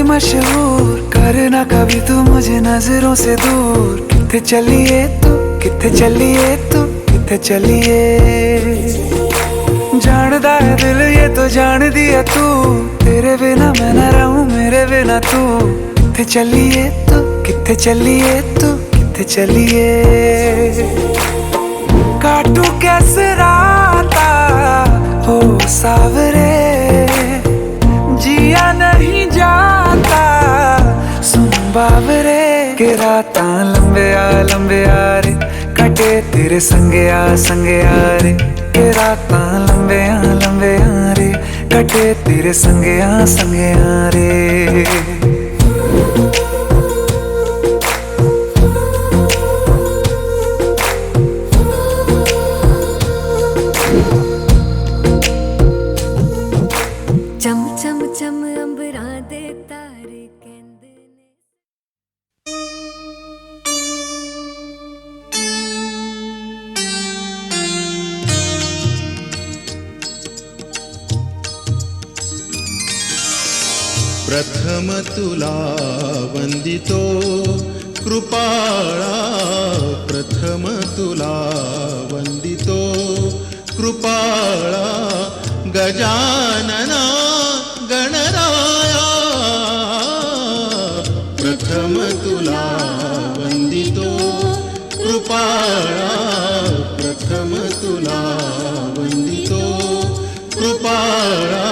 मशहूर करना कभी तू मुझे नजरों से दूर। किथे चलिए तू, किथे चलिए तू, किथे चलिए। जानदा है दिल ये तो जान दिया तू, तेरे बिना मैं न रहूं मेरे बिना तू। किथे चलिए तू, किथे चलिए तू, किथे चलिए। काटू कैसे राता हो सावरे, जिया नहीं जाता सुन बावरे। के रातां लंबे आ रे, कटे तेरे संगे आ रे। के रातां लंबे आ रे, कटे तेरे संगे आ रे। चम चम चम अंबरा दे तारे कहंदे ने। प्रथम तुला वंदितो कृपाळा, प्रथम तुला वंदितो कृपाळा। गजानना गणराया, प्रथम तुला वंदितो कृपाळा, प्रथम तुला वंदितो कृपाळा।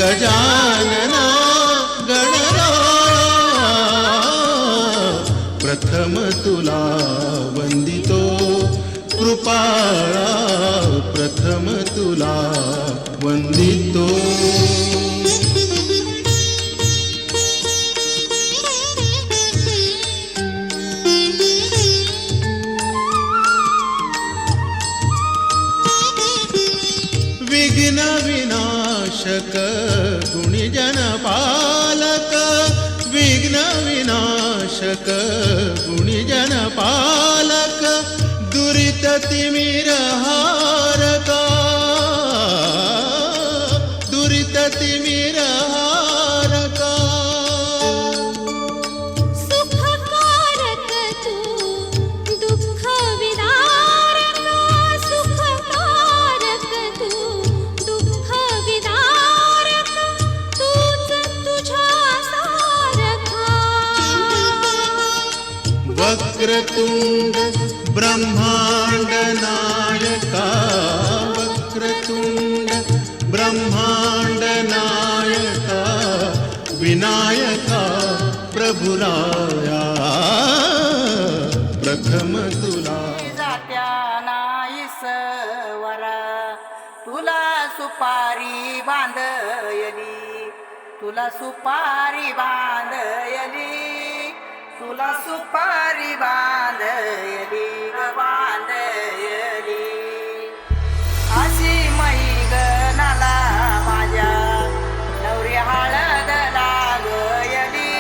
गजानना गणराया, प्रथम तुला वंदितो कृपाळा, प्रथम तुला वंदितो। विघ्न विनाशक गुणिजन पालक, विघ्न विनाशक गुणिजन पालक। दुरित तिमिर हारका, दुरित तिमिर हारका। सुखकारक तू दुःख विदारक, सुखकारक तू दुःख विदारक। तूच तुझ्या सारखा वक्रतुंड ब्रह्मांड नायका, वक्रतुंड ब्रह्मांड नायका। विनायका प्रभुराया, प्रथम तुला जात्या नाही सवरा। तुला सुपारी बांधयली, तुला सुपारी बांधयली, तुला सुपारी बांधयली ग बांधयली। अशी मैगनाला माझ्या नवरी हळद लागयली,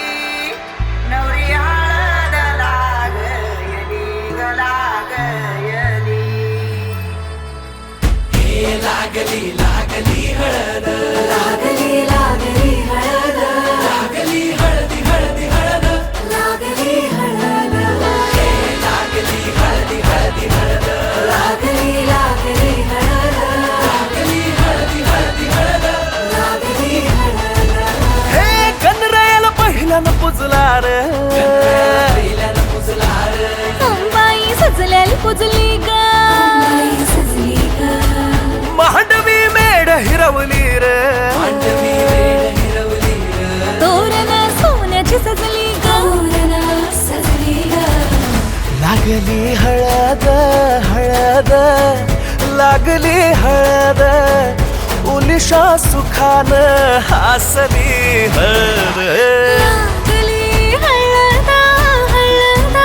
नवरी हळद लागयली ग लागयली। हे लागली लागली हळद, लागली लागली हळद, लागली हळदी हळदी हळद, लागली हळद। हे लागली हळदी हळदी हळद, लागली लागली हळद, लागली हळदी हळदी हळद। लागली हळद। हे गणरायाला पहिल्यानं पुजला रे, पहिल्यानं पुजला रे, अंबाई सजलेली पुजली ग, अंबाई सजली ग। मांडवी मेढ हिरवली रे, मांडवी वेळ हिरवली रे, तोरण सोन्याची सजली ग, तोरण सजली ग। लागली हळद हळद, लागली हळद। उलिशा सुखान हासली हळद, लागली हळद हळद,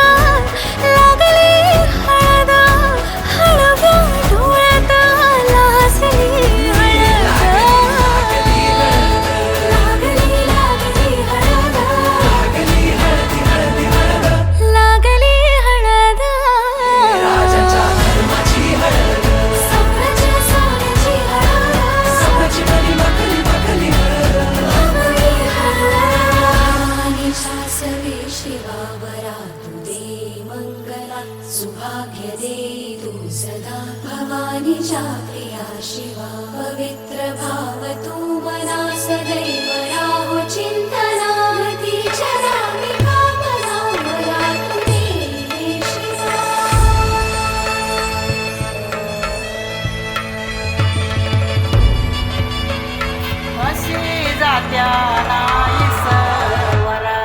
माझा प्रिया शिवा पवित्र भाव तू मना सदैव राहो चिंतना मतीच्या नामी कामना मला तू दे शिवा अशी जात्या नाही सवरा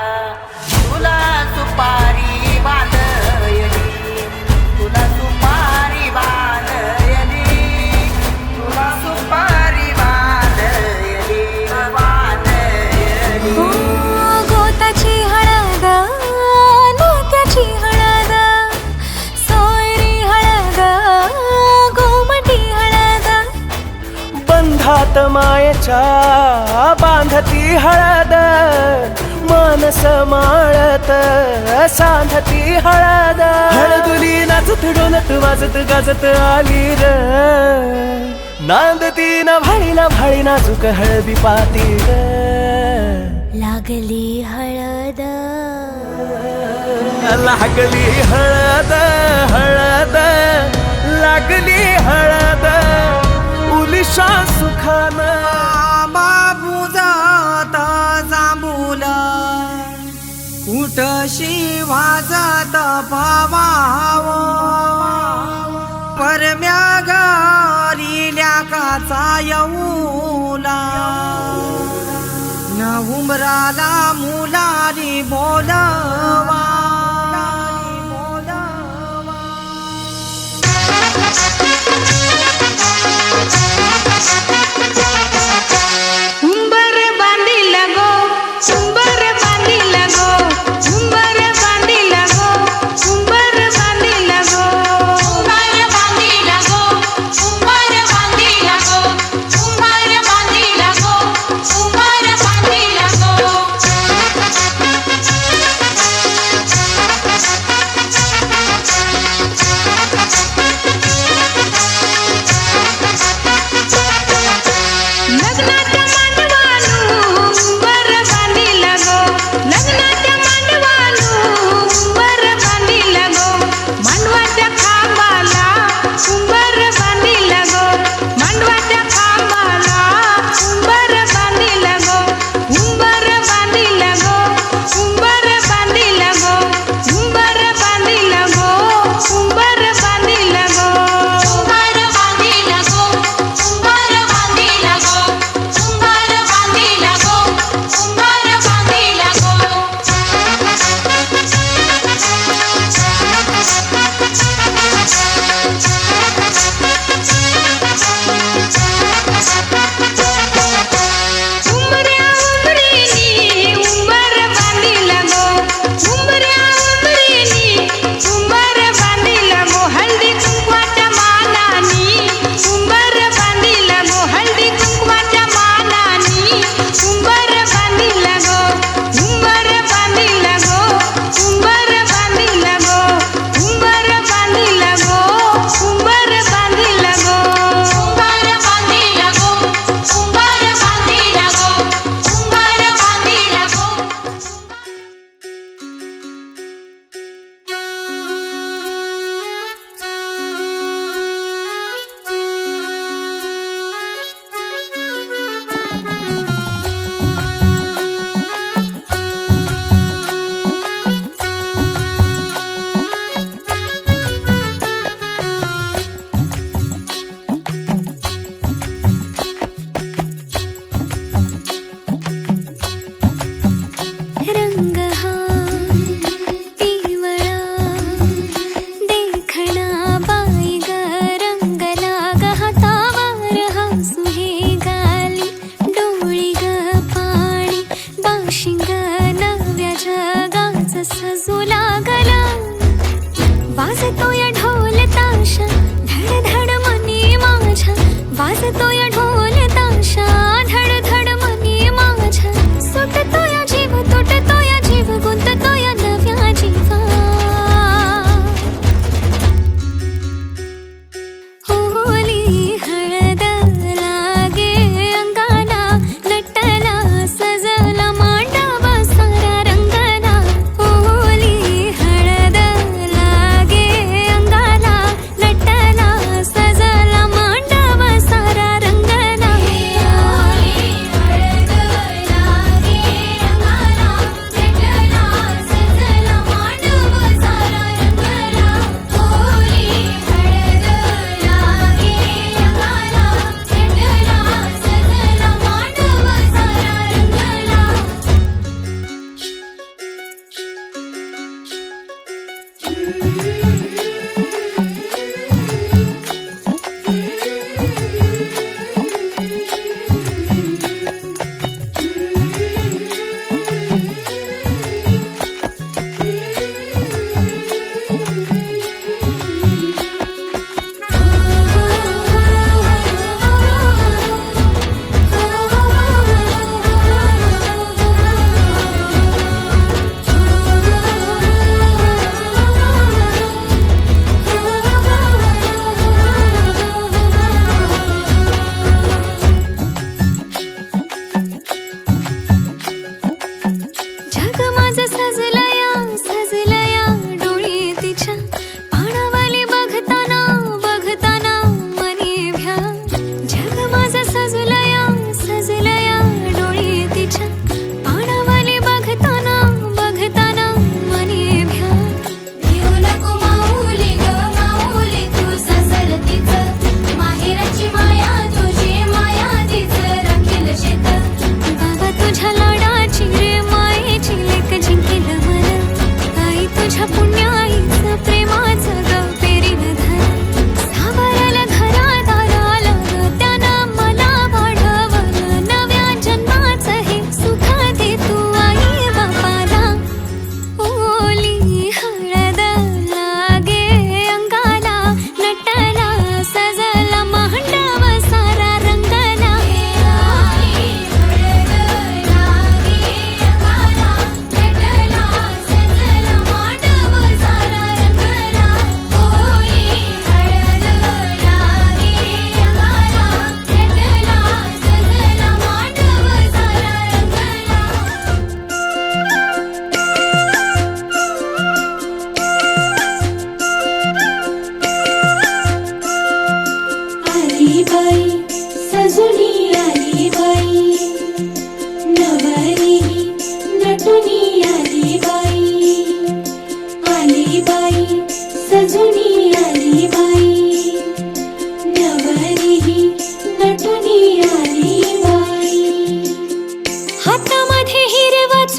तुला सुपारी बांधयली तुला सुपारी बांधयली तुला सुपारी बांधयली बांधयली गोताची हळद नात्याची हळद सोयरी हळद गोमटी हळद बंधात मायेच्या बांधती हळद मानस माळत सांधती हळद हळदुली नाचत डोलत वाजत गाजत आली र नांदती ना भाळी नाजूक हळदी पातीर लागली हळद लागली हळद हळद लागली हळद उलिशा सुखान बाबू जाता जांभूला उठशी वाजत भावाव परम्या घरील्या काचा येऊला न उमराला मुलारी बोलवा उंबर बांधिल गो उंबर बांधिल गो उंबर बांधिल गो उंबर बांधिल गो उंबर बांधिल गो उंबर बांधिल गो उंबर बांधिल गो उंबर बांधिल गो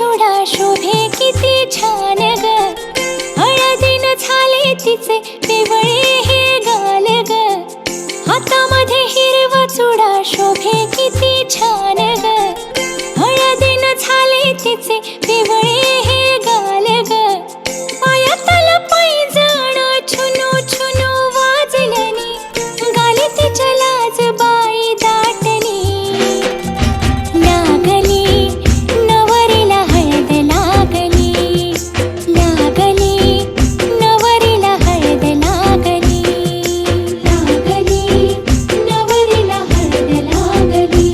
चुडा शोभे किती छान ग हळदीनं झाले तिचे पिवळे हे गाल ग हातामध्ये हिरवा चुडा शोभे किती छान ग हळदीनं झाले तिचे पिवळे हे गाल ग पायातलं पैंजण छुनू छुनू वाजलनी गाली तिच्या लाज बाई दाटली लागली नवरीला हळद लागली लागली नवरीला हळद लागली लागली नवरीला हळद लागली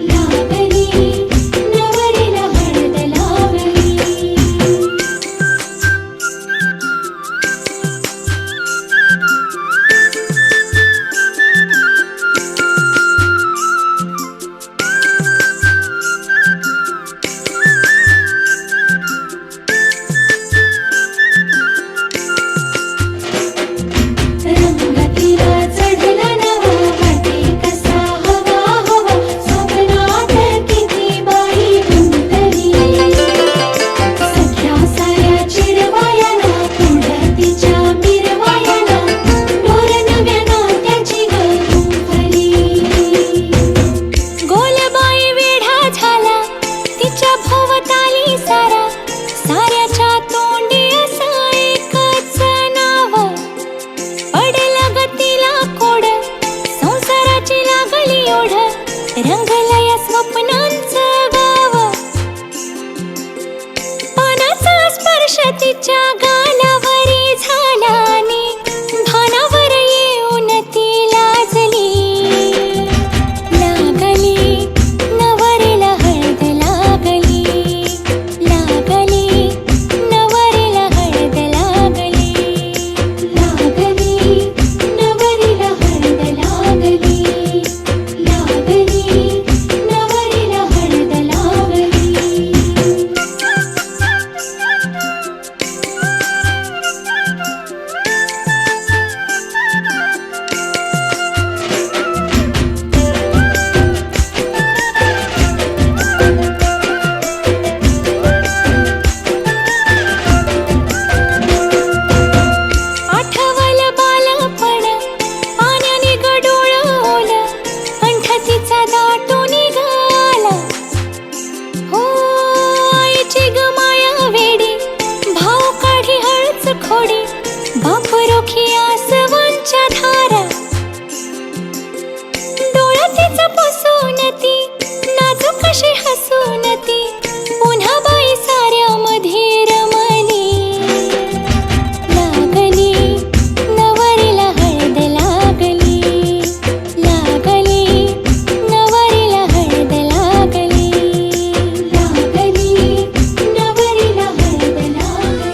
लागली नवरीला हळद लागली रंगतीला चढला नवा वाटे कसा हवा हवा स्वप्नात किती बाई गुंतली सख्या साऱ्या चिडवायाला पुढं तिच्या मिरवायाला डोर नव्या नात्याची गुंफली गोलबाई वेढा झाला तिच्या भोवताली सारा साऱ्याच्या तोंडी असं एकच नाव पडलं ग तिला कोड संसाराची लागली ओढ रंगलं या स्वप्नांचं गाव पानाचा स्पर्श तिच्या गालावरी झाला आणि भानावर येऊन ती लाजली लागली नवरीला हळद लागली लागली नवरीला हळद लागली लागली नवरीला हळद लागली लागली नवरीला हळद लागली आठवल बालपण पाण्याने गडोळवलं कंठ तिचा दाटून निघाला हो आईची ग माया वेडी भाव काढी हळच खोडी बाप रोखी आसवांच्या धारा डोळा तिचा पुसून ती नाजूक कशी हसून ती पुन्हा बाई साऱ्यामध्ये रमली लागली नवरीला हळद लागली लागली नवरीला हळद लागली लागली नवरीला हळद लागली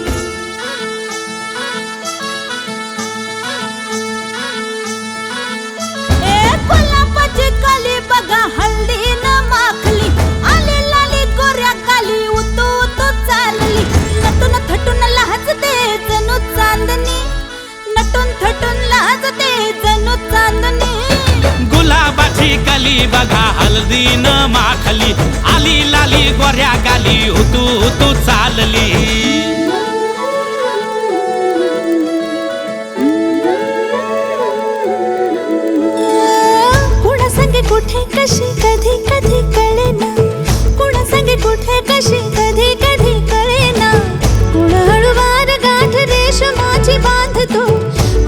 कोल्हापूरची कली बघा हल्दी न माखली आली लाली गोऱ्या गाली उतू उतू चालली नटून थटून लाजते जणू चांदणी नटून थटून लाजते जणू चांदणी गुलाबाची कली बघा हल्दी न माखली आली लाली गोऱ्या गाली उतू उतू चालली कुणा संगे कुठे कशी कधी कधी कळेना कुणा संगे कुठे कशी कधी कधी कळेना कुण हळूवार गाठ रेशमाची बांधतो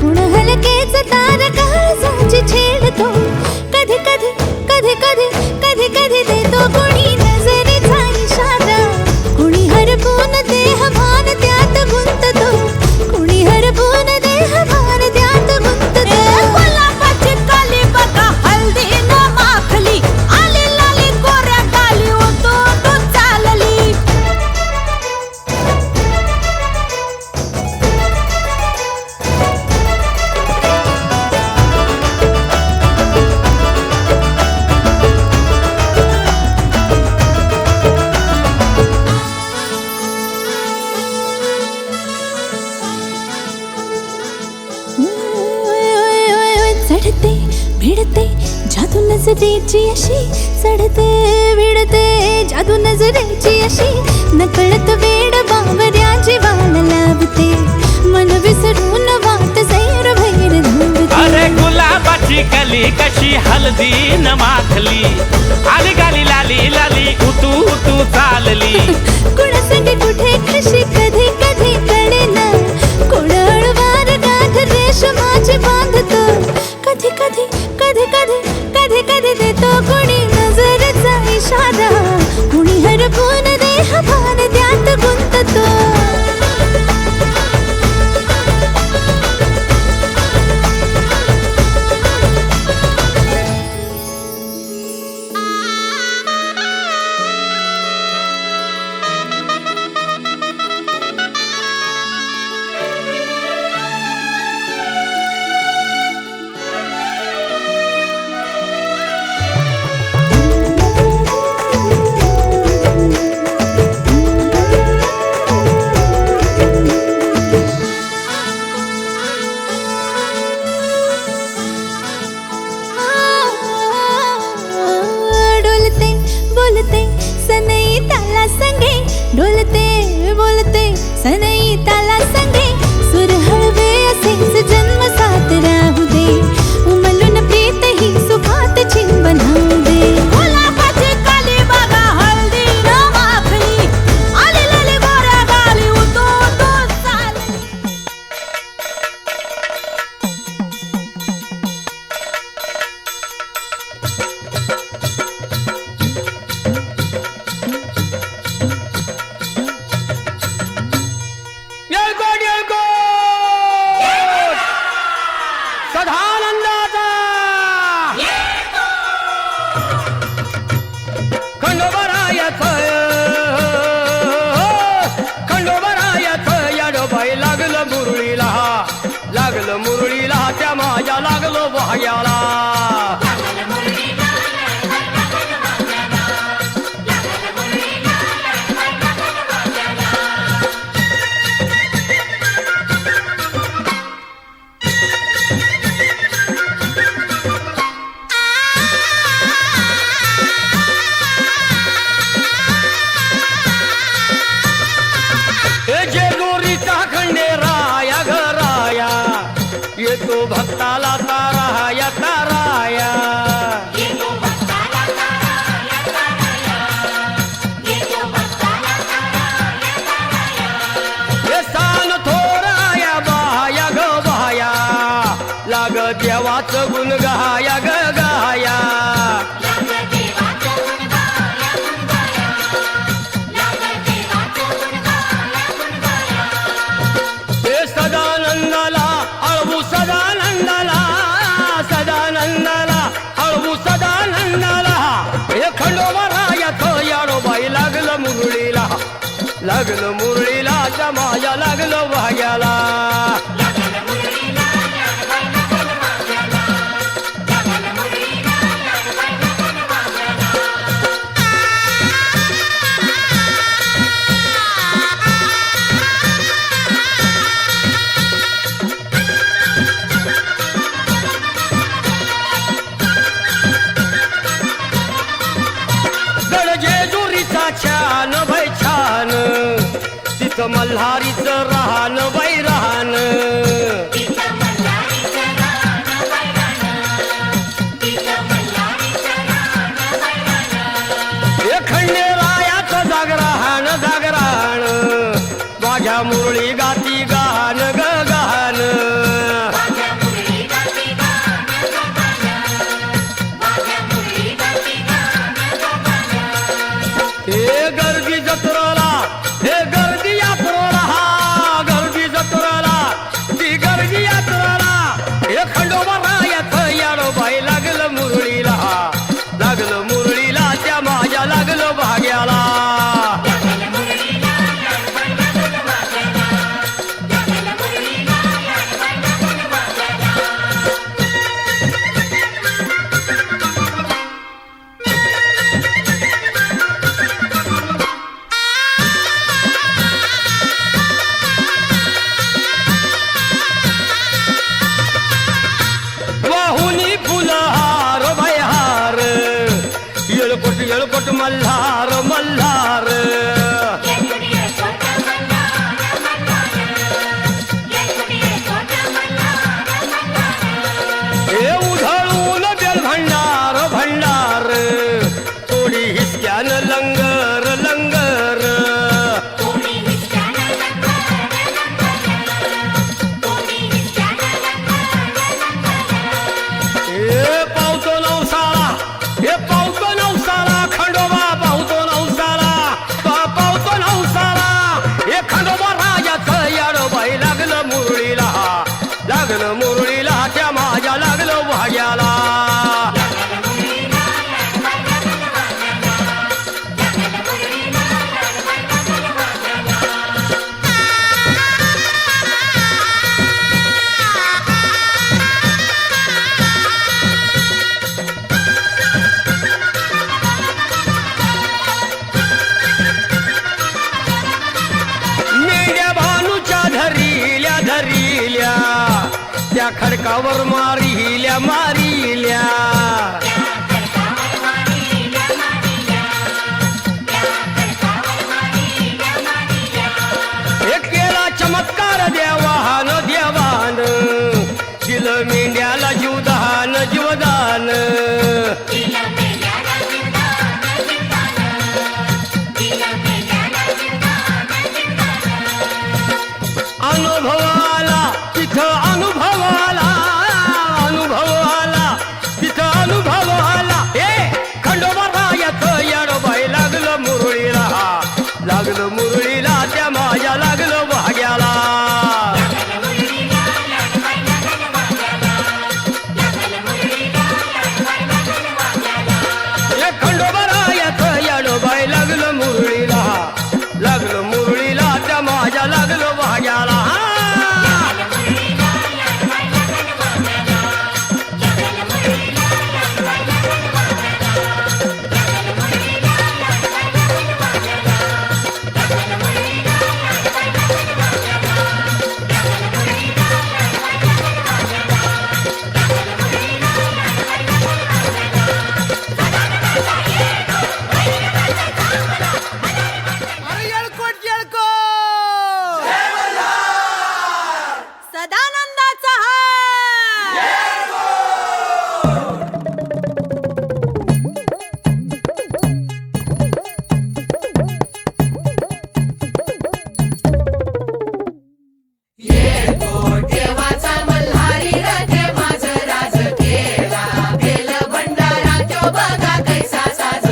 कुण हलकेच तार काळजाची छेडतो कधी कधी कधी कधी कधी कधी देतो कोणी नजरेचा इशारा कुणी हरपून देह भान त्यात गुंततो कुणी हरपून देह भान त्यात गुंततो कोल्हापूरची कली बघा हल्दी न माखली आली लाली गोऱ्या गाली उतू उतू चालली चढते भिडते जादू नजरेची अशी चढते भिडते जादू नजरेची अशी नकळत वेड बावऱ्या जीवाला लावते मन विसरून वाट सैर भैर धावते अरे गुलाबाची कली कशी हळदी न माखली आली गाली लाली लाली उतू उतू चालली कुणासंगे कुठे कशी कधी कधी कळेना कोण हळवार गाठ रेशमाची बांधतो कधी कधी कधी कधी कधी कधी देतो कोणी नजरेचा इशारा कुणी हरपून देह भान त्यात गुंततो बोलते सनई ताला संगे डोलते बोलते सनई ताला संगे सुर हळवे असेच जन्म साथ राहू दे उमलून प्रीत ही सुखात चिंबन होऊ दे गुलाबाची काली बघा हळदी न माखली आली लाली गोऱ्या गाली उतू उतू चालली सदानंदाचा खंडोबरायाचं याडोबाई लागलं मुरळीला त्या माझ्या लागलो भाग्याला जेजुरीचा खंडेराया घराया येतो भक्ताला ताराया ताराया हे सान थोराया बाया ग बाया लाग देवाचं गुण गाया ग गाया सदानंदाला अळवू सदानंदाला सदानंदाला अळवू सदानंदाला हे खंडोबरायाचं याडोबाई लागलं मुरळीला त्या माझ्या लागलं भाग्याला छान भाई छान तिथं मल्हारीचं राहण बाई राहण हे खंडेरायाचं जागराहण माझ्या मुरळी गाती गाहन ग गाहन हे गर्दी जत्रेला हे गर्दी यात्रेला हा गर्दी जत्रेला ती गर्दी यात्रेला हे खंडोबरायाचं याडोबाई लागलं मुरळीला त्या माझ्या लागलं भाग्याला येळकोट मल्हार मल्हार खडकावर मारिल्या मारिल्या एक केला चमत्कार देवान देवान दिलं मेंढ्याला जीवदान जीवदान अनुभवाला तिथं अनुभवाला अनुभवाला तिथं अनुभवाला हे खंडोबा येतं येडोबाई लागलं मुरळीला लागलं मुरळीला त्या माझ्या लागलं भाग्याला हे खंडोबा येतं येडोबाई लागलं मुरळीला लागलं मुरळीला त्या माझ्या लागलं भाग्याला सदानंदाचा हार देवाचा मल्हारी रथे माझं राज केला केलं भंडारा तो बघा कैसा साज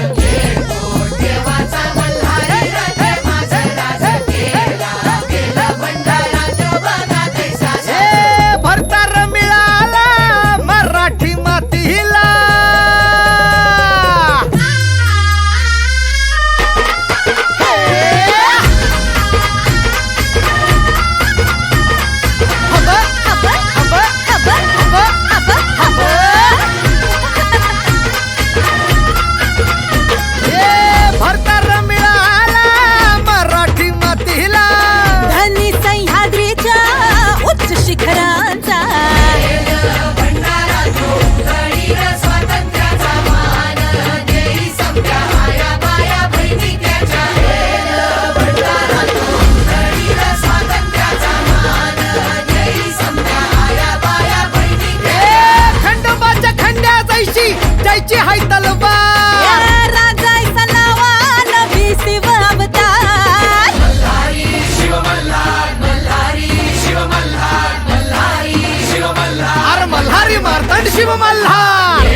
देवाचा मल्हारी रथे माझं राज केला केलं भंडारा तो बघा कैसा साज भरतार मिळाला मराठी मातीला भरतार मिळाला मराठी मातीला धनी सह्याद्रीच्या उच्च शिखरांचा भंडारा तो उधळील स्वातंत्र्याचा मान देई समजा आया बाया बहिणी त्याच्या भंडारा तो उधळील स्वातंत्र्याचा मान देई समजा आया बाया बहिणी खंडोबाच्या खंड्या जायची हाय तलवार राजायचा नावान भिसिव अवतार मल्हारी शिव मल्हार मल्हारी शिव मल्हार मल्हारी शिव मल्हार अरे मल्हारी मार्तंड शिव मल्हार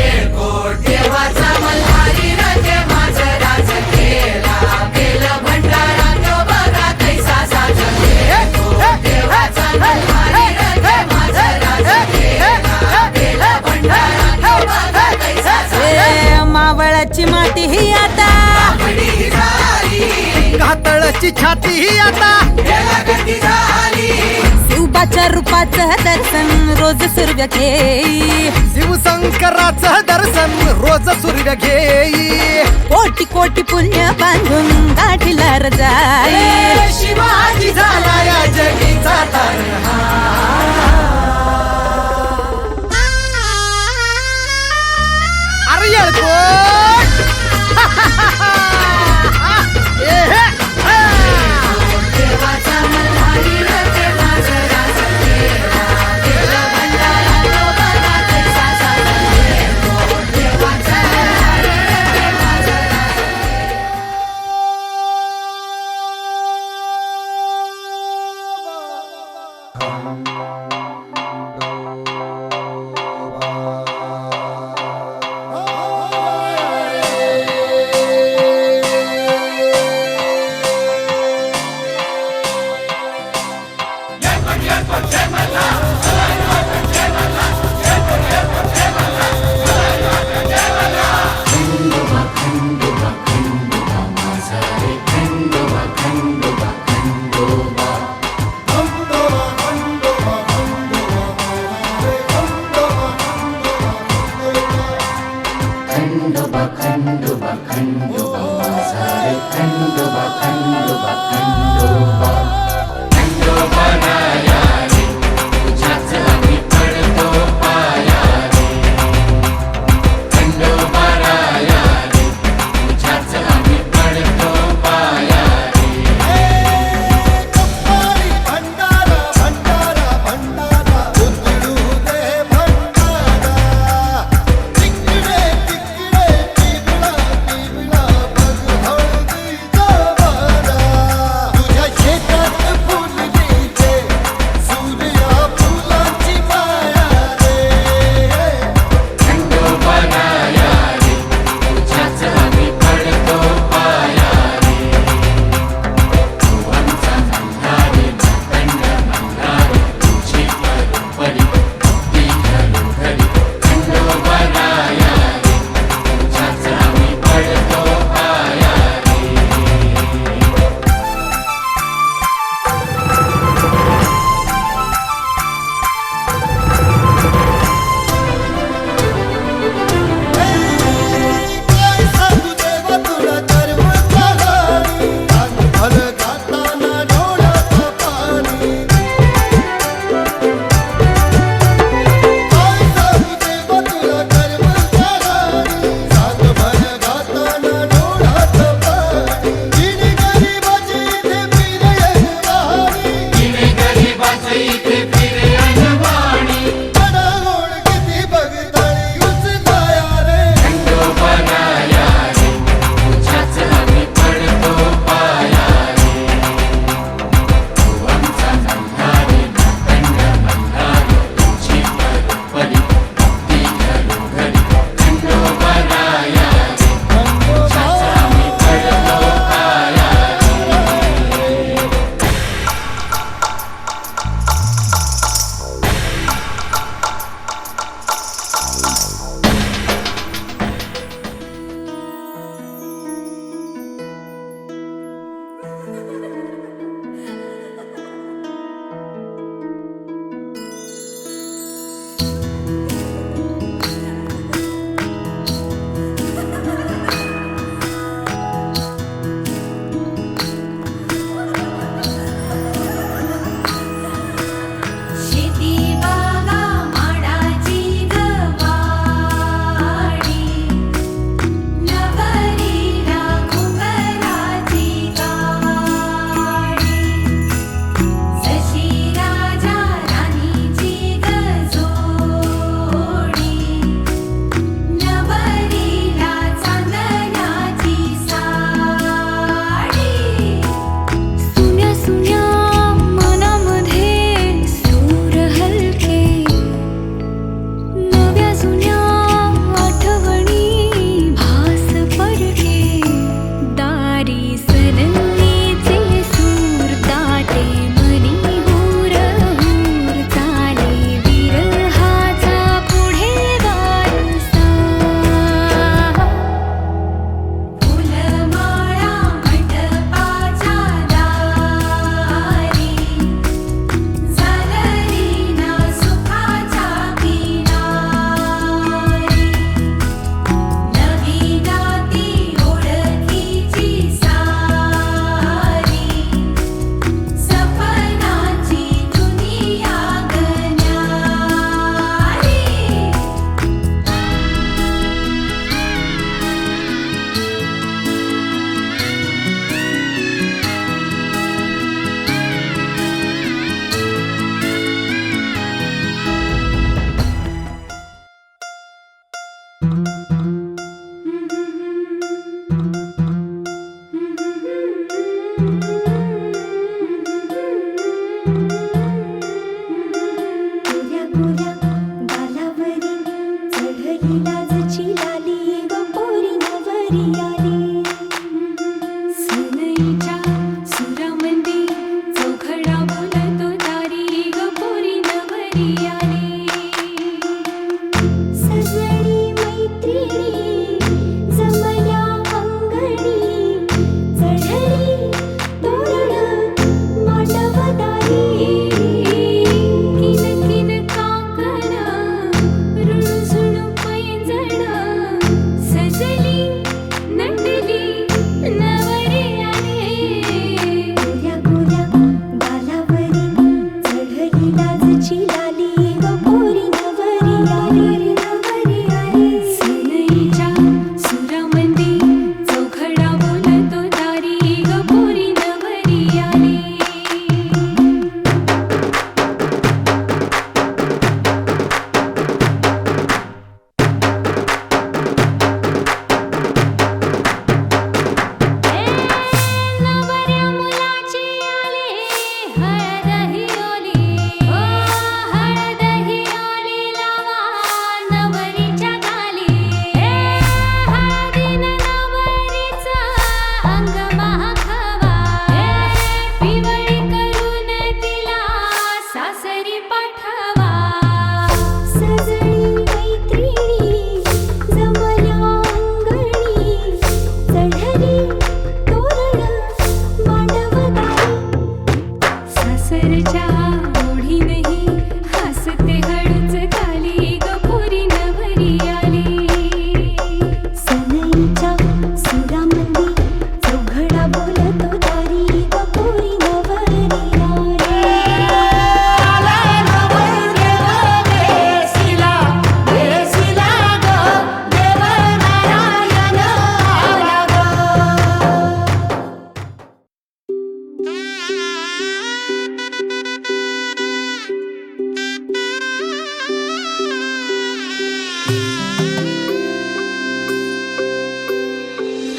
देवाचा मल्हारी रथे माझं राज केला केलं भंडारा तो बघा कैसा साज देवाचा मल्हारी रथे माझं राज केला केलं भंडारा तो बघा कैसा साज मावळाची माती ही आता आपली झाली घातळची छाती ही आता याला गती झाली शिवबाच्या रूपाचं दर्शन रोज सूर्य घेई शिवशंकराचं दर्शन रोज सूर्य घेई कोटी कोटी पुण्य बांधून गाठीला जाई शिवाजी झाला या जगीचा अरे येळकोट देवाचा मल्हारी रथे माझं राज केला केलं भंडारा तो बघा कैसा साज देवाचा मल्हारी रथे माझं राज तुझ्याच आम्ही पडतो सनईच्या सुरामंदी चौघडा बोलतो दारी ग पोरी नवरी आली. सजनी मैत्रिणी जमल्या अंगणी चढली तोरण मांडवदारी. किन किन काकण रुणझुण पैंजण सजली नटली नवरी आली. गोऱ्या गोऱ्या गालावरी चढली लाजची लाली ग पोरी नवरी आली नवरी आली. सनईच्या सुरामंदी चौघडा बोलतो दारी ग पोरी नवरी आली. नवऱ्या मुलाची आली हळद ही ओली. ओ हळद ही ओली लावा नवरीच्या गाली. हळदीनं नवरीचं अंग महाखावा. पिवळी करून तिला सासरी पाठवा. सजनी मैत्रिणी जमल्या अंगणी चढली तोरण मांडवदारी. सासरच्या ओढीनही हसते हळूच खाली ग पोरी नवरी आली. सनईच्या सुरामंदी चौघडा बोलतो दारी ग पोरी नवरी आली.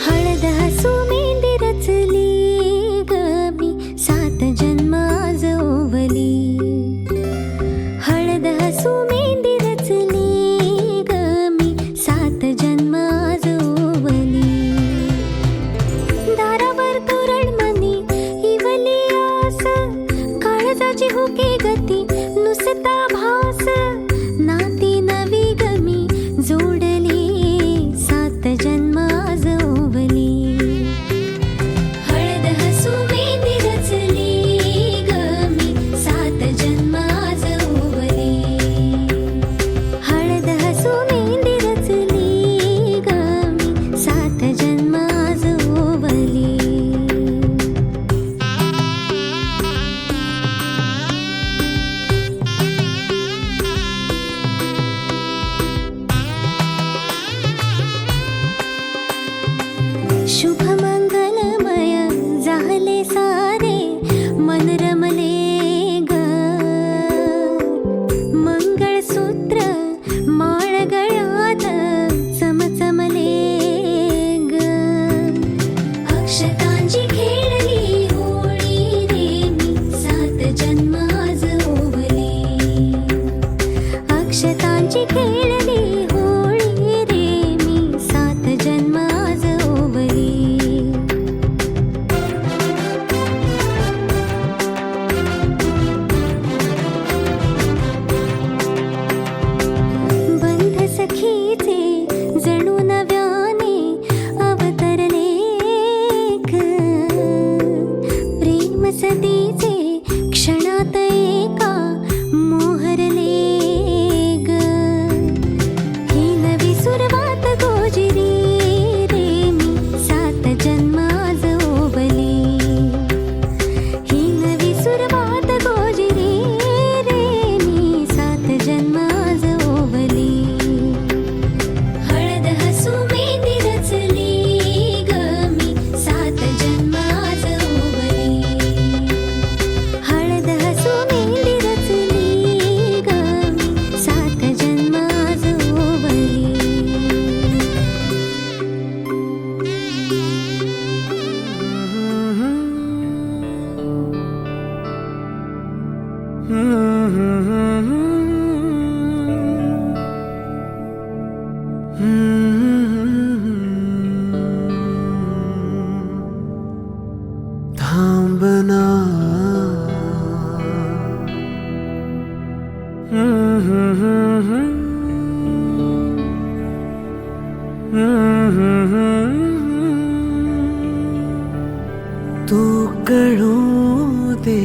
हळद हसू मेंदी रचली ग मी 7 जन्म आज ओवली. हळद हसू मेंदी रचली ग मी 7 जन्म आज ओवली. दारावर तोरण मनी इवली आस काळजाची हुके गती नुसता भास. नाती नवी गमी जोडली 7 जन्म आज ओवली. हळद हसू मेंदी रचली ग मी 7 जन्म आज ओवली. हळद हसू मेंदी रचली ग मी 7 जन्म आज ओवली. शुभ मंगलमय झाले सारे मन रमले ग. मंगळसूत्र माळ गळ्यात चमचमले ग. अक्षतांची खेळली होळी रे मी 7 जन्म आज ओवली. अक्षतांची खेळली होळी रे मी 7 जन्म आज ओवली. बंध सखीचे जणू नव्याने अवतरले ग. प्रेम सदीचे क्षणात एका मोहरले ग. ही नवी सुरवात गोजिरी रे मी 7 जन्म आज ओवली. ही नवी सुरवात गोजिरी रे मी 7 जन्म आज ओवली. हळद हसू मेंदी रचली ग मी 7 जन्म आज ओवली. हळद हसू मेंदी थांबना तू कळू दे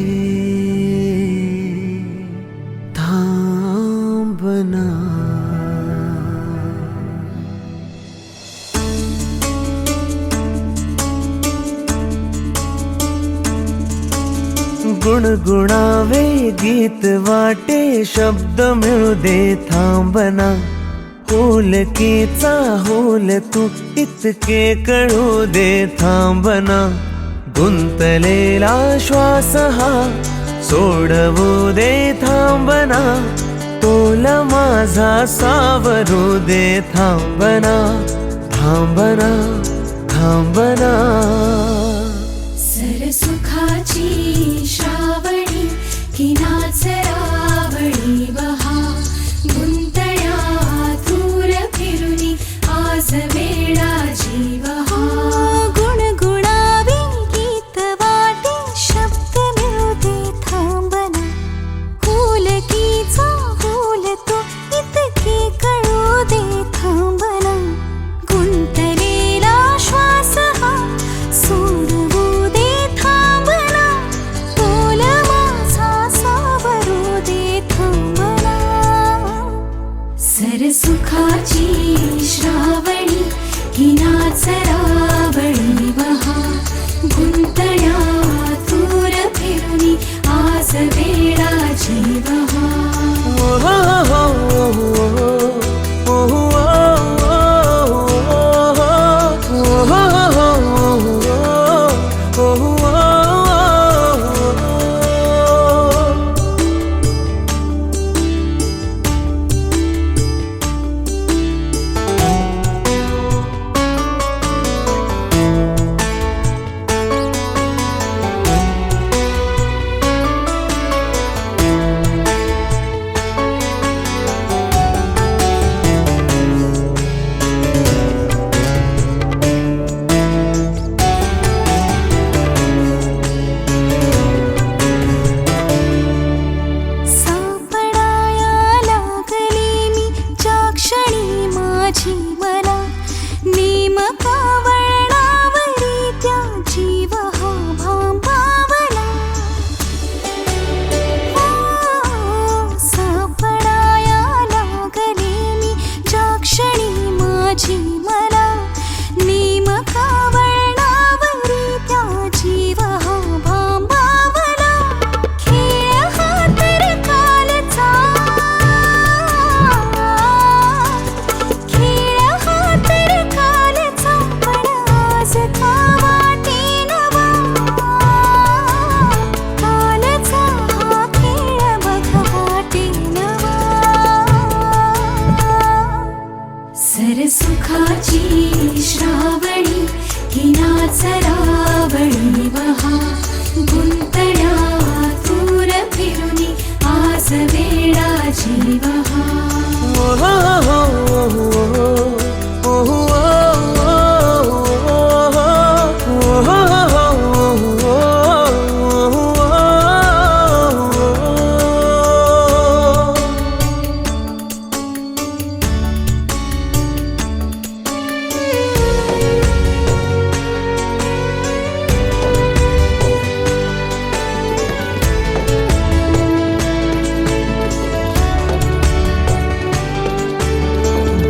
थांबना गुणगुणावे गीत वाटे शब्द मिळू दे थांबना होलकीचा होल तू इतके कळू दे थांबना गुंतलेला श्वास हा सोडवू दे थांबना तोल माझा सावरू दे थांबना थांबना थांबना सरसुखाची श्रावणी की नाचरावणी बहा गुंतण्या दूर फिरुनी आज वेळा जीव हा गुणगुणावे गीत वाटे शब्द मिळू दे थांबना होलकीचा होल तो इतके कळू दे थांबना गुंतलेला श्वास हा सोडवू दे थांबना तोल माझा सावरू दे थांबना सरसुखाची श्रावणी ही नाचरावणी बहा गुंतण्या दूर फिरुनी आज वेळा जीव हा सरसुखाची श्रावणी ही नाचरावणी बहा गुंतण्या दूर फिरुनी आज वेळा जीव हा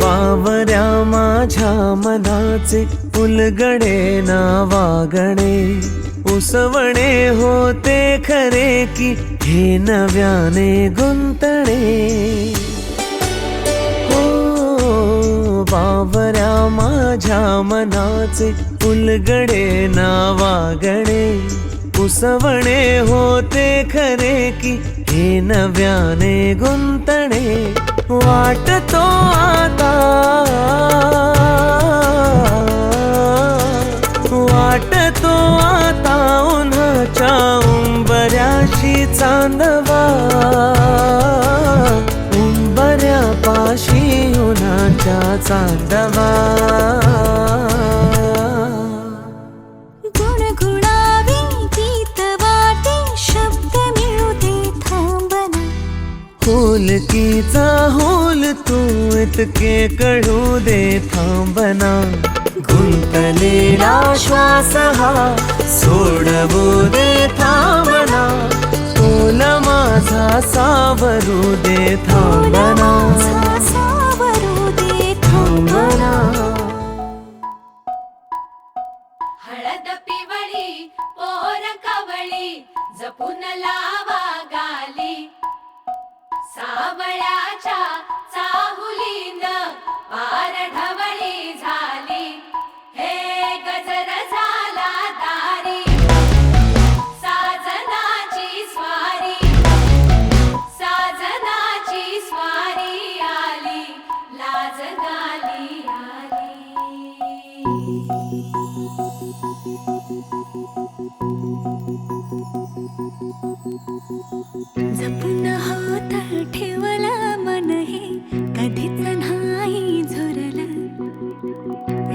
बावऱ्या माझ्या मनाचे उलगडे ना वागणे उसवणे होते खरे की हे नव्याने गुंतणे हो बावऱ्या माझ्या मनाचे उलगडे ना वागणे उसवणे होते खरे की हे नव्याने गुंतणे वाटतो आता वाटतो आता उन्हाच्या उंबऱ्याशी चांदवा उंबऱ्यापाशी उन्हाच्या चांदवा गुणगुणावी चाहूल तू इतके कळू दे थांबना गुंतलेला श्वास हा सोडवू दे थांबना तोल माझा सावरू दे थांबना सावरू दे थांबना हळद पिवळी पोर कवळी जपून लावा गाली सावळ्याच्या चाहुलीन पार ढवळी झाली हे गजर झाला दारी साजनाची स्वारी आली लाज गाली जपून होत ठेवला मन हे कधीच नाही झुरलं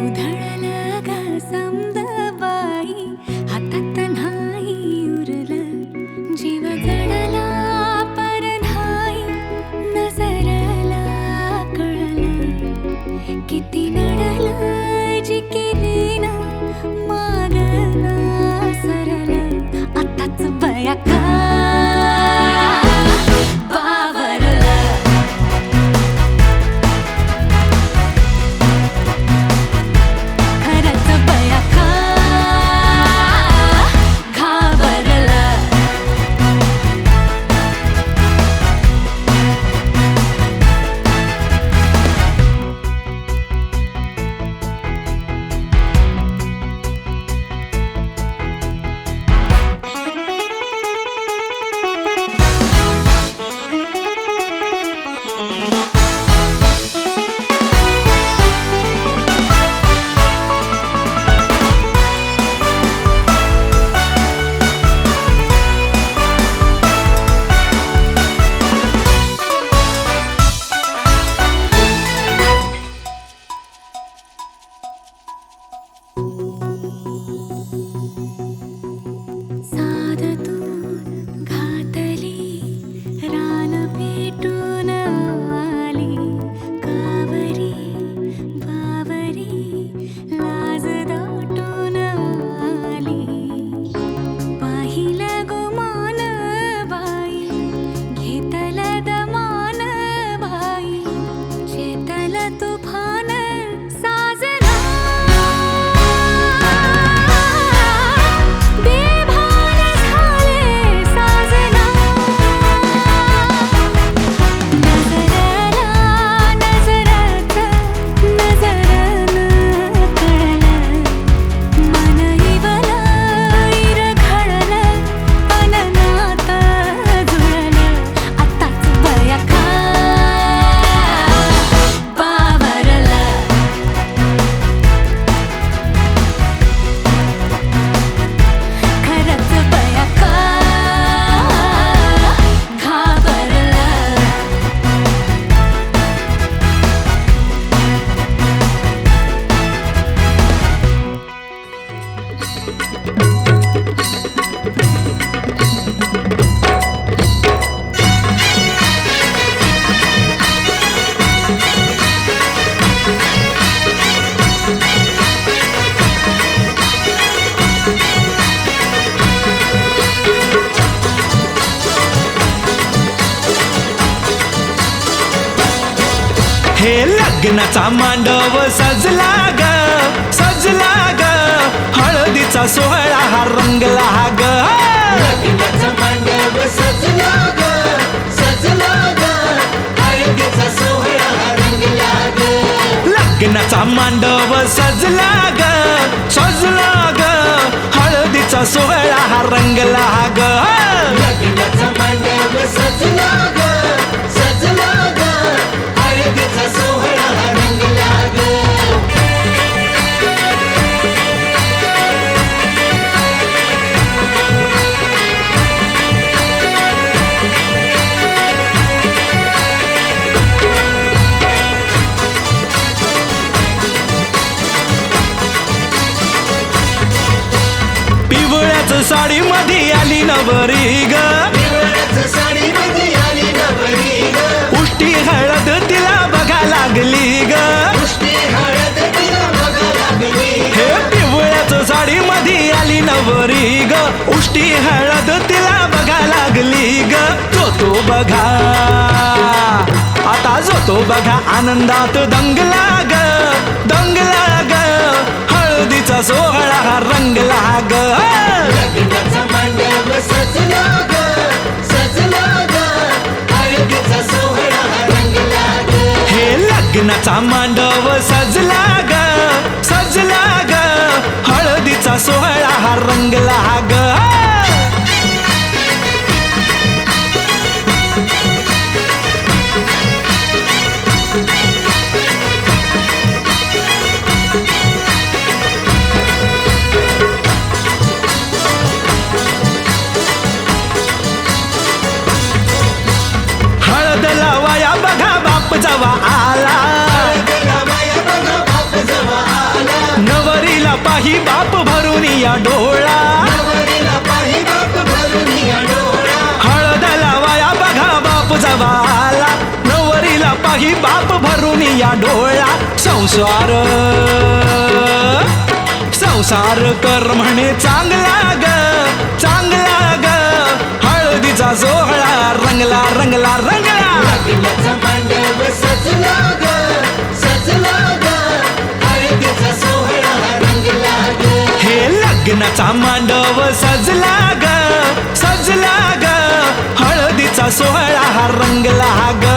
उधळलं ग समद बाई हातात नाही उरलं जीव जडला पर नाही नजरला कळलं किती नडलं जी केली ना मागना सरलं आताच बया का हे लग्नाचा मांडव सजला ग हळदीचा सोहळा हा रंगला ग लग्नाचा मांडव सजला ग हळदीचा सोहळा रंगला ग लग्नाचा मांडव सजला ग हळदीचा सोहळा हा रंगला ग लग्नाचा मांडव सजला ग हळदीचा सोहळा रंगला ग पिवळ्याच साडी मध्ये आली नवरी ग साडी मध्ये आली नवरी ग उष्टी नवरी ग उष्टी हळद तिला बघा लागली ग तो बघा आता जो तो बघा आनंदात दंगला ग हळदीचा सोहळा हा रंगला ग लग्नाचा मांडव सजला ग सजला ग हळदीचा सोहळा रंगला ग हे लग्नाचा मांडव सजला ग हळदीचा सोहळा हा रंगला ग हळद लावाया बघा बाप जवा आला नवरीला पाही बाप भरून या डोळा हळद लावाया बघा बाप जवा आला नवरीला पाही बाप भरून या डोळा संसार कर म्हणे चांगला ग हळदीचा सोहळा रंगला लग्नाचा मांडव सजला ग सजला ग हळदीचा सोहळा रंगला ग हे लग्नाचा मांडव सजला ग हळदीचा सोहळा हा रंगला ग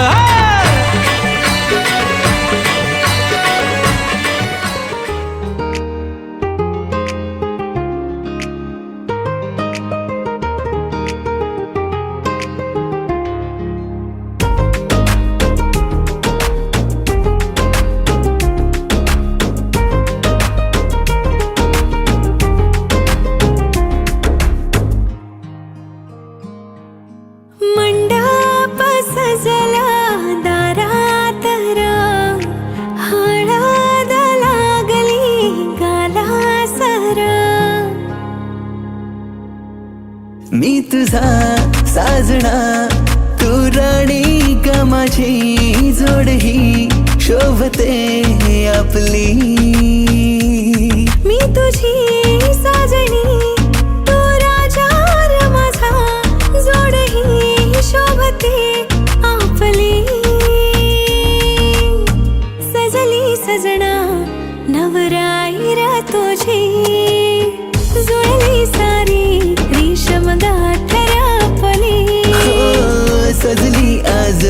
मंडप सजला दारात हळद लागली गाला सर मी तुझा साजना तू राणी का माझी जोड ही शोभते आपली मी तुझी साजणी तू राजा माझा जोड ही शोभते आपली सजली सजना नवराईरा तुझी जुळली सारी रेशम गाठर आपली सजली आज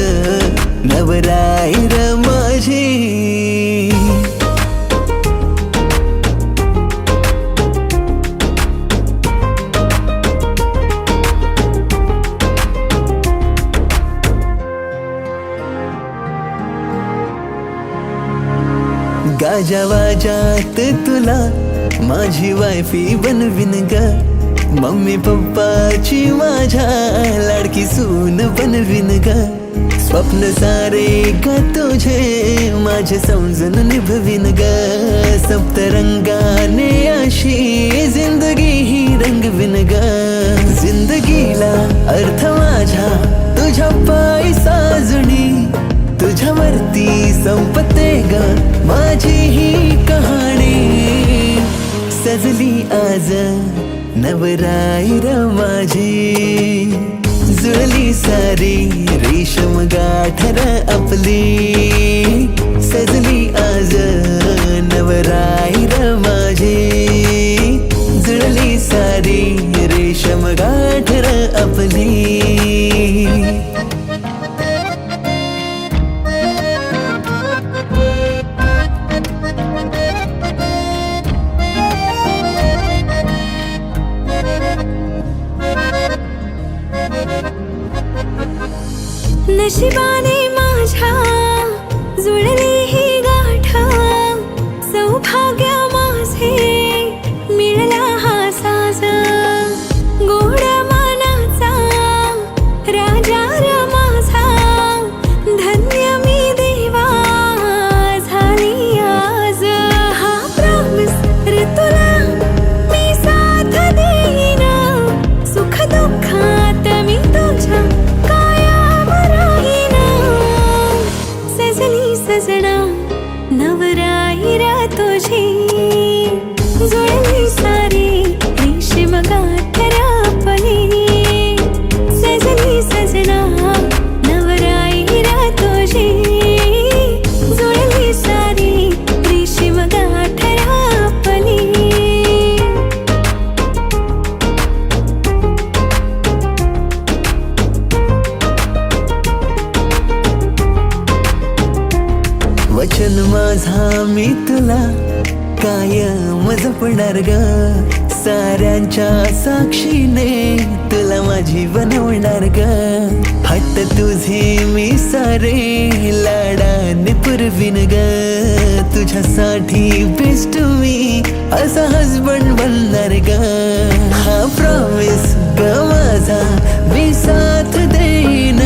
नवराईर माझी गाजा वाजात तुला माझी वायफी बनविन ग मम्मी पप्पाची माझ्या लाडकी सून बनविन ग स्वप्न सारे का तुझे माझे समजून निभविन ग सप्तरंगाने अशी जिंदगी ही रंगविन ग जिंदगीला अर्थ माझ्या तुझ्या पायी साजणी तुझ्यावरती संपते ग माझी ही कहाणी सजली आज नवराईर माझी जुळली सारी रेशम गाठर आपली सजली आज नवराईर माझी जुळली सारी रेशम गाठर आपली नशिबाने माझ्या जुळली ही गाठ सौभाग्य माझे मिळला हा साज गोड मनाचा राजा माझा धन्य मी देवा झाली आज हा प्रॉमिस रे तुला मी साथ देईन सुख दुःखात मी तुझ्या कायम राहीन माझा मी तुला कायम जपणार ग, साऱ्यांच्या साक्षीने तुला माझी बनवणार ग. हट्ट तुझी मी सारे लाडाने पुरवीन ग, तुझ्यासाठी बेस्ट मी असा हसबंड बनणार ग. हा प्रॉमिस ग माझा मी साथ देईन,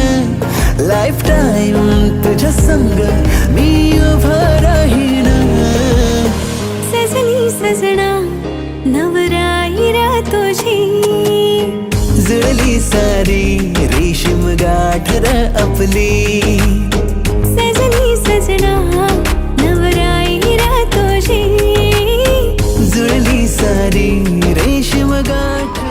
लाईफ टाइम तुझ्या संग मी उभा राहीन. सजनी सजना नवराईरा तुझी, जुळली सारी रेशीम गाठर आपली. सजनी सजना नवराईरा तुझी, जुळली सारी रेशीम गाठ.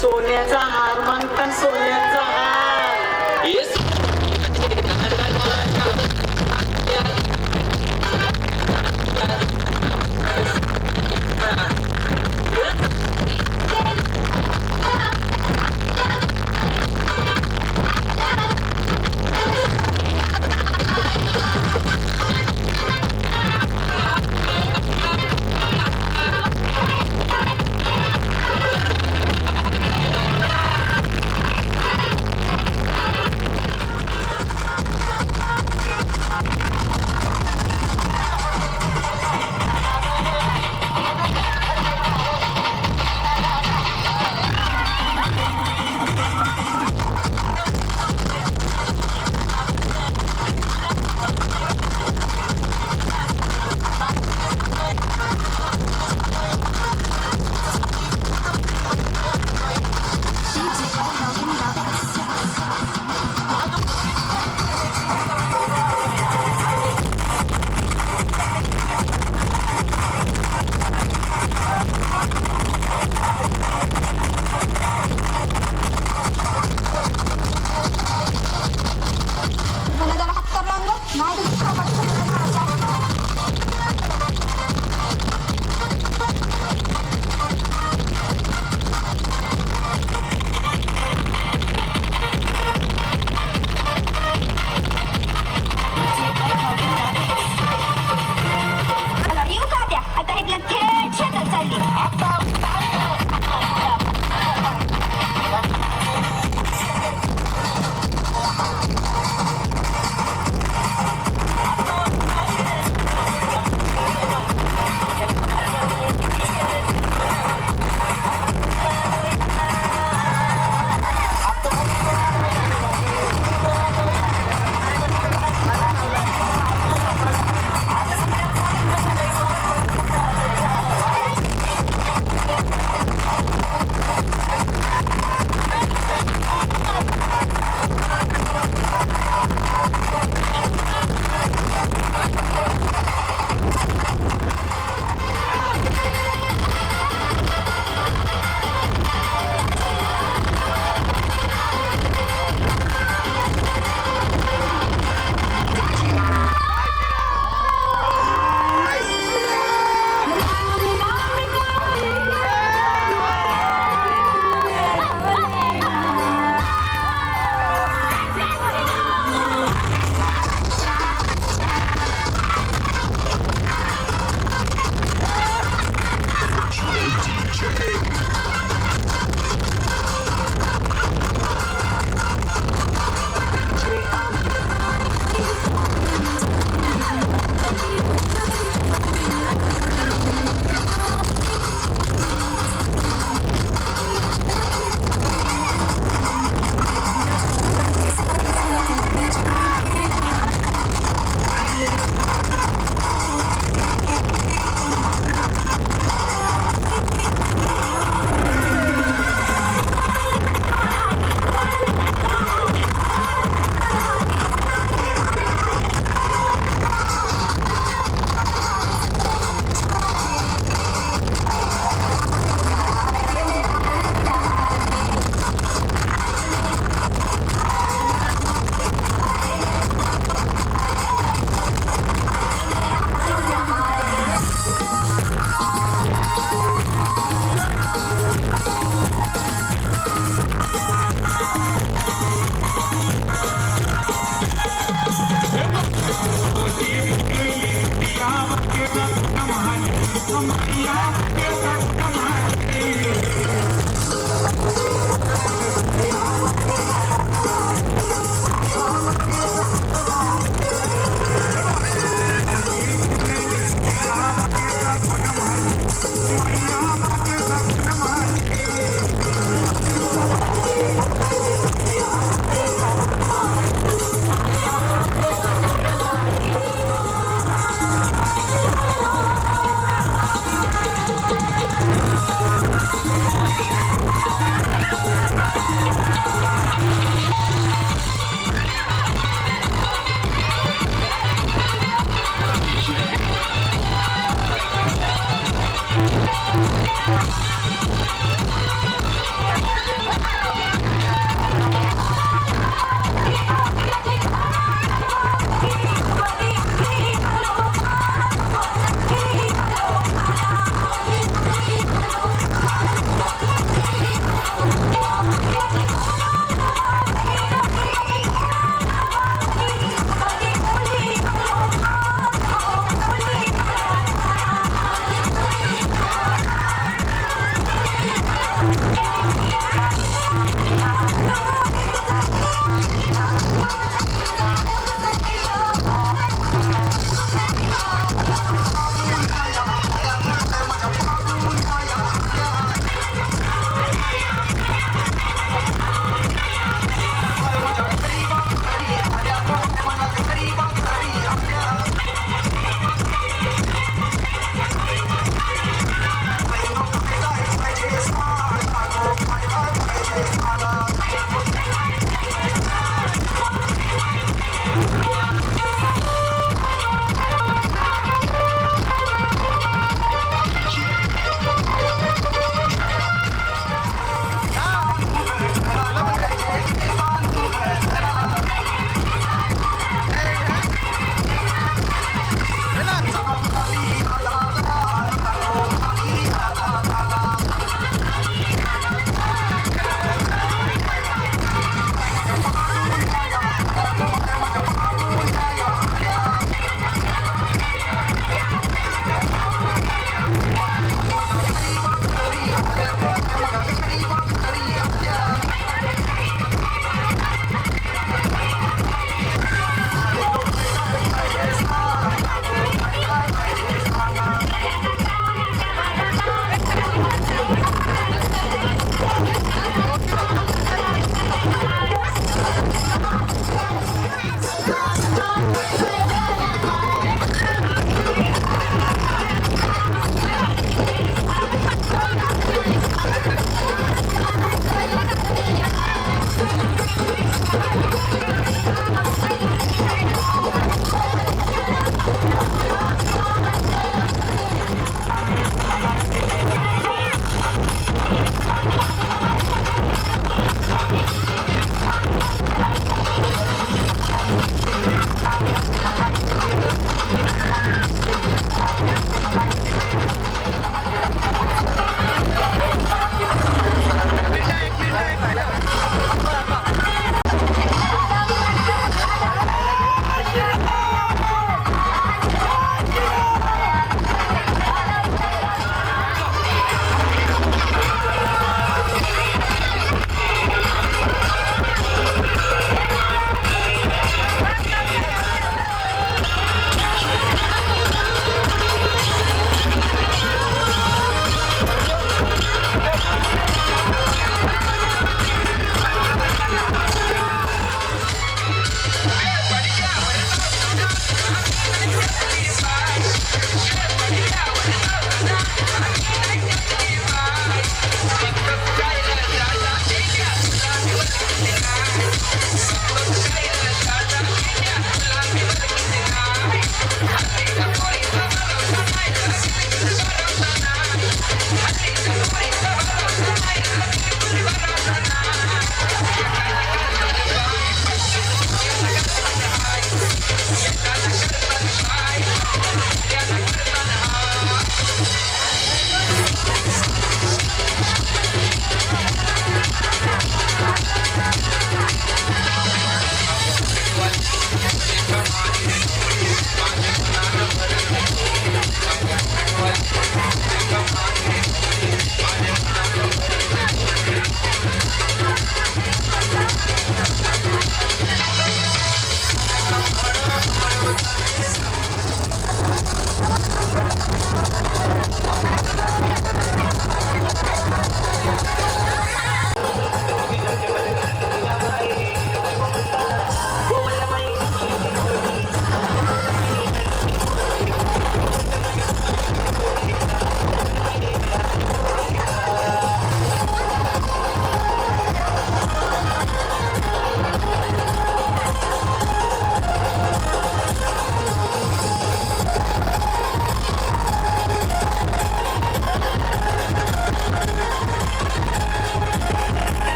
सोन्याचा हार मागतात, सोन्याचा हार.